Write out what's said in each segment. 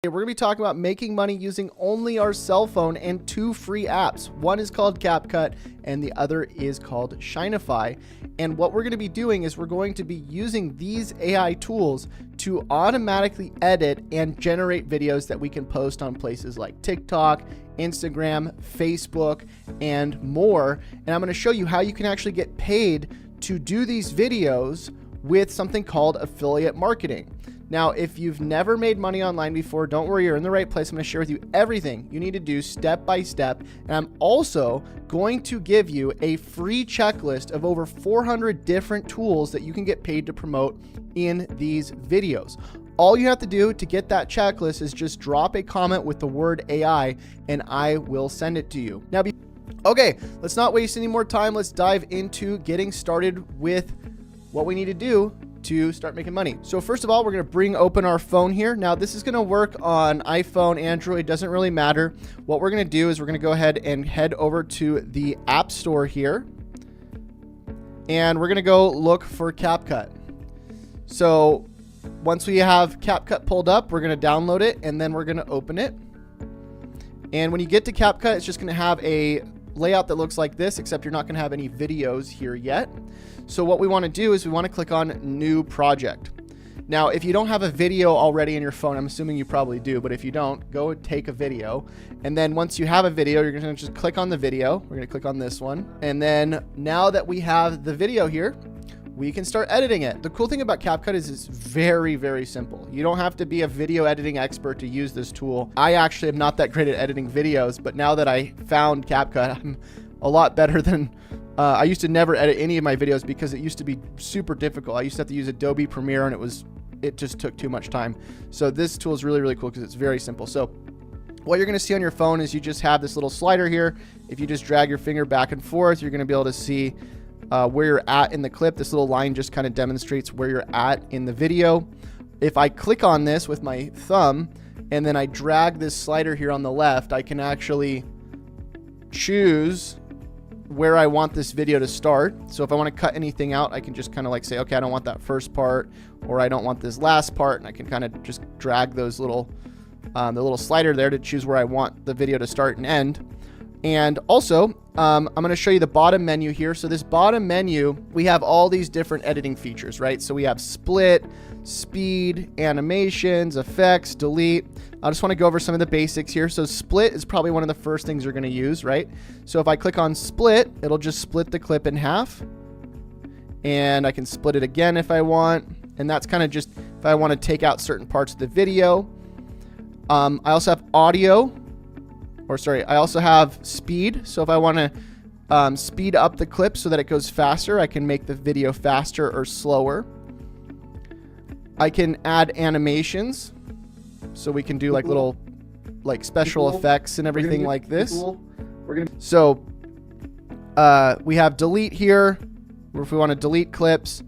We're going to be talking about making money using only our cell phone and two free apps. One is called CapCut and the other is called Shinify. And what we're going to be doing is we're going to be using these AI tools to automatically edit and generate videos that we can post on places like TikTok, Instagram, Facebook, and more. And I'm going to show you how you can actually get paid to do these videos with something called affiliate marketing. Now, if you've never made money online before, don't worry, you're in the right place. I'm going to share with you everything you need to do step by step. And I'm also going to give you a free checklist of over 400 different tools that you can get paid to promote in these videos. All you have to do to get that checklist is just drop a comment with the word AI and I will send it to you. Now, okay, let's not waste any more time. Let's dive into getting started with what we need to do to start making money. So first of all, we're going to bring open our phone here. Now this is going to work on iPhone, Android, doesn't really matter. What we're going to do is we're going to go ahead and head over to the App Store here. And we're going to go look for CapCut. So once we have CapCut pulled up, we're going to download it and then we're going to open it. And when you get to CapCut, it's just going to have a layout that looks like this, except you're not going to have any videos here yet. So what we want to do is we want to click on New Project. Now, if you don't have a video already in your phone, I'm assuming you probably do, but if you don't, go take a video. And then once you have a video, you're going to just click on the video. We're going to click on this one. And then now that we have the video here, we can start editing it. The cool thing about CapCut is it's very, very simple. You don't have to be a video editing expert to use this tool. I actually am not that great at editing videos, but now that I found CapCut, I'm a lot better than I used to never edit any of my videos because it used to be super difficult. I used to have to use Adobe Premiere and it just took too much time. So this tool is really, really cool because it's very simple. So what you're going to see on your phone is you just have this little slider here. If you just drag your finger back and forth, you're going to be able to see where you're at in the clip. This little line just kind of demonstrates where you're at in the video. If I click on this with my thumb and then I drag this slider here on the left, I can actually choose where I want this video to start. So if I want to cut anything out, I can just kind of like say, okay, I don't want that first part, or I don't want this last part. And I can kind of just drag those little, the little slider there to choose where I want the video to start and end. And also, I'm going to show you the bottom menu here. So this bottom menu, we have all these different editing features, right? So we have split, speed, animations, effects, delete. I just want to go over some of the basics here. So split is probably one of the first things you're going to use, right? So if I click on split, it'll just split the clip in half. And I can split it again if I want. And that's kind of just if I want to take out certain parts of the video. I also have audio. I also have speed. So if I want to speed up the clip so that it goes faster, I can make the video faster or slower. I can add animations. So we can do like little special effects and everything like this. So we have delete here, if we want to delete clips.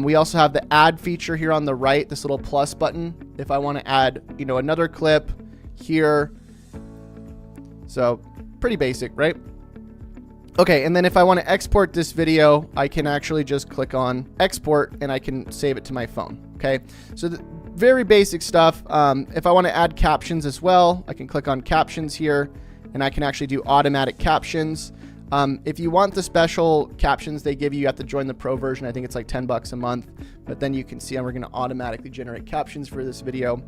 We also have the add feature here on the right, this little plus button. If I want to add, another clip here. So pretty basic, right? Okay, and then if I want to export this video, I can actually just click on export and I can save it to my phone. Okay, so very basic stuff. If I want to add captions as well, I can click on captions here and I can actually do automatic captions. If you want the special captions they give you, you have to join the pro version. I think it's like $10 a month, but then you can see we're going to automatically generate captions for this video.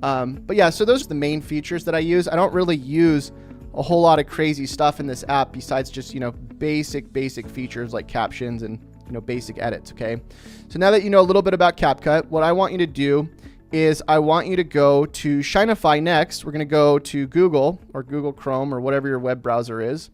But yeah, so those are the main features that I use. I don't really use a whole lot of crazy stuff in this app besides just, basic features like captions and, basic edits. Okay. So now that you know a little bit about CapCut, what I want you to do is I want you to go to Shinify next. We're going to go to Google or Google Chrome or whatever your web browser is.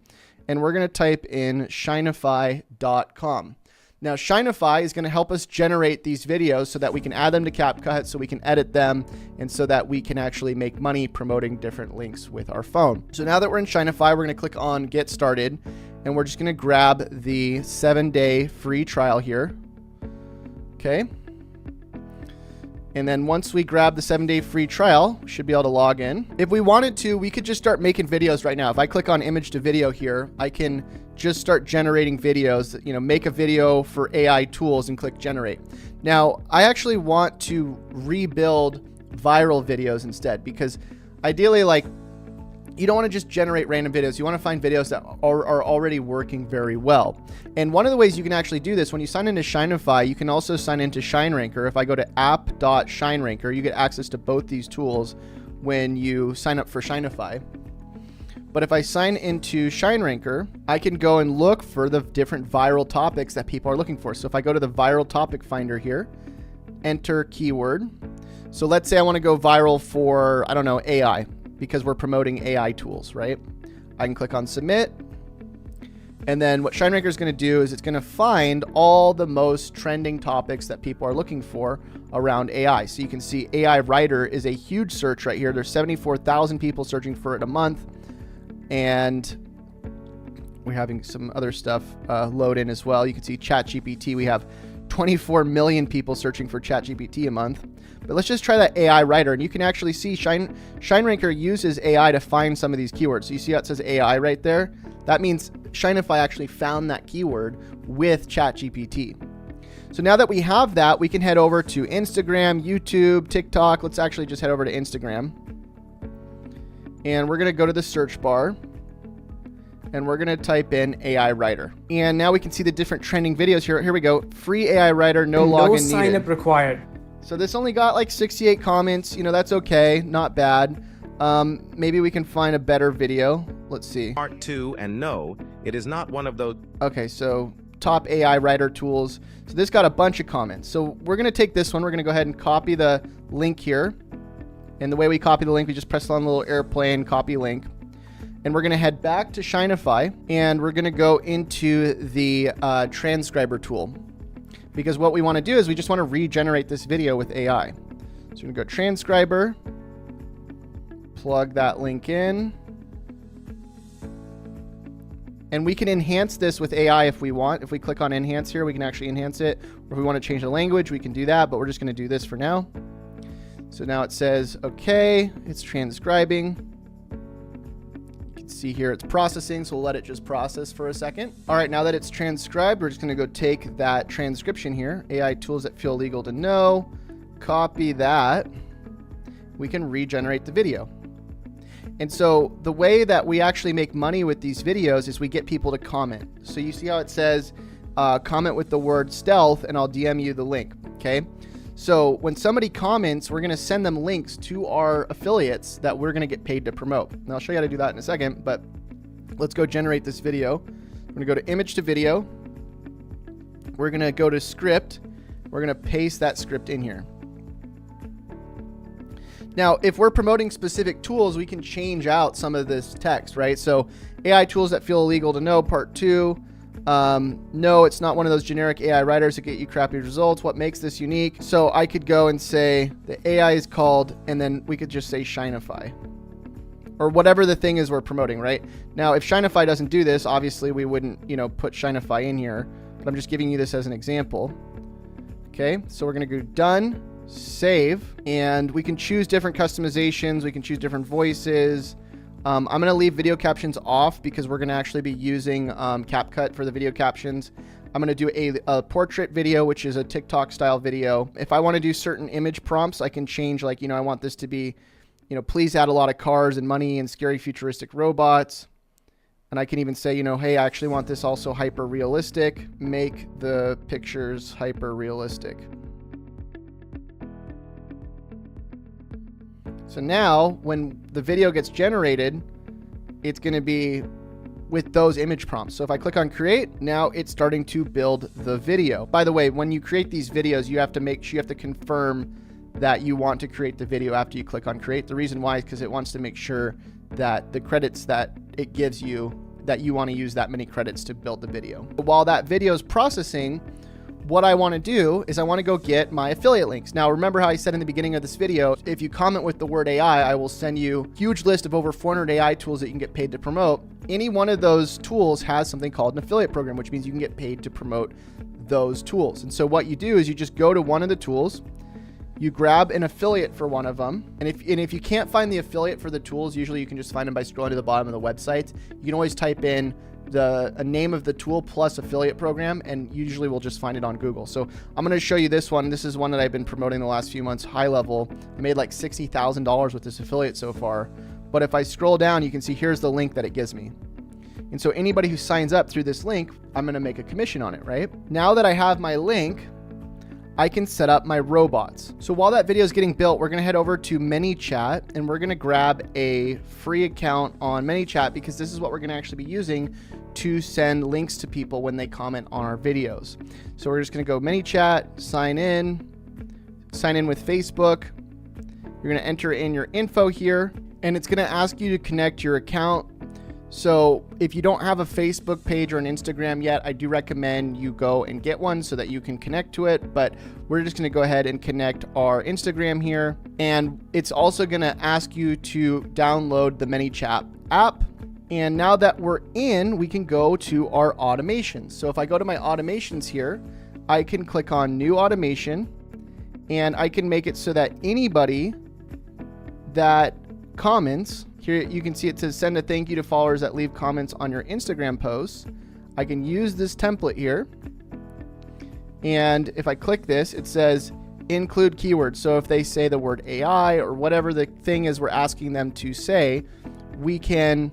And we're going to type in shinify.com. Now, Shinify is going to help us generate these videos so that we can add them to CapCut, so we can edit them, and so that we can actually make money promoting different links with our phone. So now that we're in Shinify, we're going to click on Get Started, and we're just going to grab the 7-day free trial here. Okay. And then once we grab the 7-day free trial, we should be able to log in. If we wanted to, we could just start making videos right now. If I click on image to video here, I can just start generating videos, make a video for AI tools and click generate. Now, I actually want to rebuild viral videos instead, because ideally, like, you don't want to just generate random videos. You want to find videos that are already working very well. And one of the ways you can actually do this, when you sign into Shinify, you can also sign into ShineRanker. If I go to app.ShineRanker, you get access to both these tools when you sign up for Shinify. But if I sign into ShineRanker, I can go and look for the different viral topics that people are looking for. So if I go to the viral topic finder here, enter keyword. So let's say I want to go viral for, I don't know, AI, because we're promoting AI tools, right? I can click on submit. And then what ShineRanker is going to do is it's going to find all the most trending topics that people are looking for around AI. So you can see AI writer is a huge search right here. There's 74,000 people searching for it a month. And we're having some other stuff load in as well. You can see ChatGPT. We have 24 million people searching for ChatGPT a month. But let's just try that AI writer, and you can actually see ShineRanker uses AI to find some of these keywords. So you see how it says AI right there? That means Shinify actually found that keyword with ChatGPT. So now that we have that, we can head over to Instagram, YouTube, TikTok. Let's actually just head over to Instagram. And we're going to go to the search bar. And we're going to type in AI writer. And now we can see the different trending videos here. Here we go. Free AI writer, no login needed. No sign up required. So this only got like 68 comments. You know, that's okay. Not bad. Maybe we can find a better video. Let's see. Part 2, and no, it is not one of those. Okay, so top AI writer tools. So this got a bunch of comments. So we're going to take this one. We're going to go ahead and copy the link here. And the way we copy the link, we just press on the little airplane, copy link. And we're going to head back to Shinify, and we're going to go into the transcriber tool. Because what we want to do is we just want to regenerate this video with AI. So we're going to go transcriber, plug that link in, and we can enhance this with AI if we want. If we click on enhance here, we can actually enhance it. Or if we want to change the language, we can do that, but we're just going to do this for now. So now it says, okay, it's transcribing. See here it's processing, so we'll let it just process for a second. All right, now that it's transcribed, we're just going to go take that transcription here, AI tools that feel legal to know, copy that. We can regenerate the video. And so the way that we actually make money with these videos is we get people to comment. So you see how it says comment with the word stealth and I'll DM you the link. Okay, so when somebody comments, we're going to send them links to our affiliates that we're going to get paid to promote. Now I'll show you how to do that in a second, but let's go generate this video. We're going to go to image to video. We're going to go to script. We're going to paste that script in here. Now, if we're promoting specific tools, we can change out some of this text, right? So AI tools that feel illegal to know, part 2. No, it's not one of those generic AI writers that get you crappy results. What makes this unique? So I could go and say the AI is called, and then we could just say Shinify or whatever the thing is we're promoting, right? Now, if Shinify doesn't do this, obviously we wouldn't, put Shinify in here, but I'm just giving you this as an example. Okay, so we're going to go done, save, and we can choose different customizations. We can choose different voices. I'm going to leave video captions off because we're going to actually be using CapCut for the video captions. I'm going to do a portrait video, which is a TikTok style video. If I want to do certain image prompts, I can change, like, I want this to be, please add a lot of cars and money and scary futuristic robots. And I can even say, hey, I actually want this also hyper realistic. Make the pictures hyper realistic. So now when the video gets generated, it's going to be with those image prompts. So if I click on create, now it's starting to build the video. By the way, when you create these videos, you have to confirm that you want to create the video after you click on create. The reason why is because it wants to make sure that the credits that it gives you, that you want to use that many credits to build the video. While that video is processing, what I want to do is I want to go get my affiliate links. Now, remember how I said in the beginning of this video, if you comment with the word AI, I will send you a huge list of over 400 AI tools that you can get paid to promote. Any one of those tools has something called an affiliate program, which means you can get paid to promote those tools. And so what you do is you just go to one of the tools, you grab an affiliate for one of them. And if you can't find the affiliate for the tools, usually you can just find them by scrolling to the bottom of the website. You can always type in a name of the tool plus affiliate program, and usually we'll just find it on Google. So I'm going to show you this one. This is one that I've been promoting the last few months, High Level. I made like $60,000 with this affiliate so far. But if I scroll down, you can see here's the link that it gives me. And so anybody who signs up through this link, I'm going to make a commission on it, right? Now that I have my link, I can set up my robots. So while that video is getting built, we're going to head over to ManyChat and we're going to grab a free account on ManyChat, because this is what we're going to actually be using to send links to people when they comment on our videos. So we're just going to go ManyChat, sign in with Facebook. You're going to enter in your info here, and it's going to ask you to connect your account. So if you don't have a Facebook page or an Instagram yet, I do recommend you go and get one so that you can connect to it. But we're just going to go ahead and connect our Instagram here. And it's also going to ask you to download the ManyChat app. And now that we're in, we can go to our automations. So if I go to my automations here, I can click on new automation, and I can make it so that anybody that comments, here you can see it says send a thank you to followers that leave comments on your Instagram posts. I can use this template here. And if I click this, it says include keywords. So if they say the word AI or whatever the thing is we're asking them to say, we can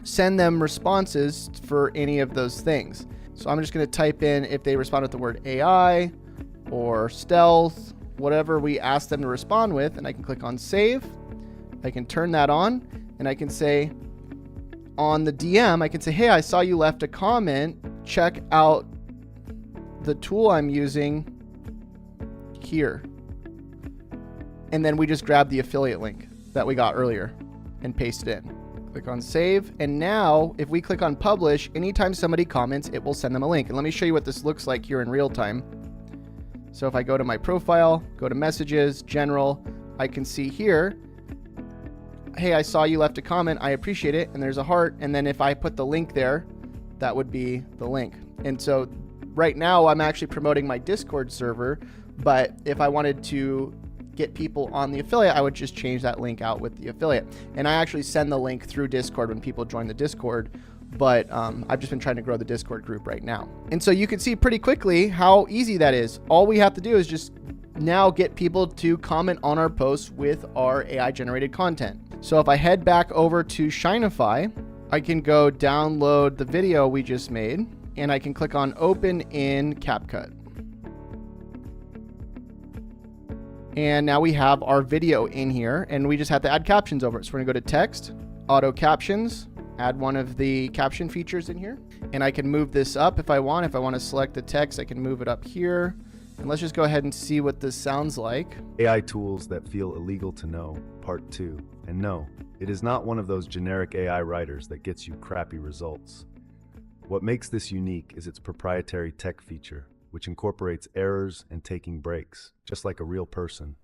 send them responses for any of those things. So I'm just going to type in if they respond with the word AI or stealth, whatever we ask them to respond with, and I can click on save. I can turn that on, and I can say on the DM, I can say, hey, I saw you left a comment. Check out the tool I'm using here. And then we just grab the affiliate link that we got earlier and paste it in. Click on save. And now if we click on publish, anytime somebody comments, it will send them a link. And let me show you what this looks like here in real time. So if I go to my profile, go to messages, general, I can see here, hey, I saw you left a comment. I appreciate it. And there's a heart. And then if I put the link there, that would be the link. And so right now I'm actually promoting my Discord server, but if I wanted to get people on the affiliate, I would just change that link out with the affiliate. And I actually send the link through Discord when people join the Discord, but I've just been trying to grow the Discord group right now. And so you can see pretty quickly how easy that is. All we have to do is just now get people to comment on our posts with our AI generated content. So if I head back over to Shinify, I can go download the video we just made, and I can click on open in CapCut. And now we have our video in here, and we just have to add captions over it. So we're gonna go to text, auto captions, add one of the caption features in here. And I can move this up if I want. If I want to select the text, I can move it up here. And let's just go ahead and see what this sounds like. AI tools that feel illegal to know, part 2. And no, it is not one of those generic AI writers that gets you crappy results. What makes this unique is its proprietary tech feature, which incorporates errors and taking breaks, just like a real person.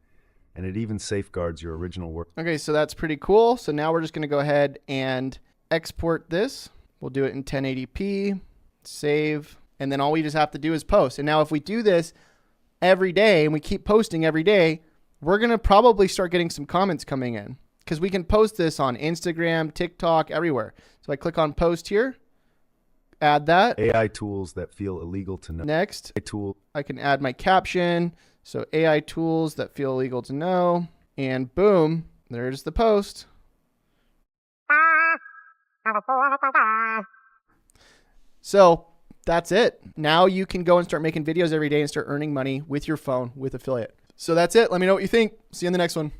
And it even safeguards your original work. Okay, so that's pretty cool. So now we're just gonna go ahead and export this. We'll do it in 1080p, save, and then all we just have to do is post. And now if we do this every day and we keep posting every day, we're gonna probably start getting some comments coming in, because we can post this on Instagram, TikTok, everywhere. So I click on post here, add that. AI tools that feel illegal to know. Next, I can add my caption. So AI tools that feel illegal to know, and boom, there's the post. So that's it. Now you can go and start making videos every day and start earning money with your phone with affiliate. So that's it. Let me know what you think. See you in the next one.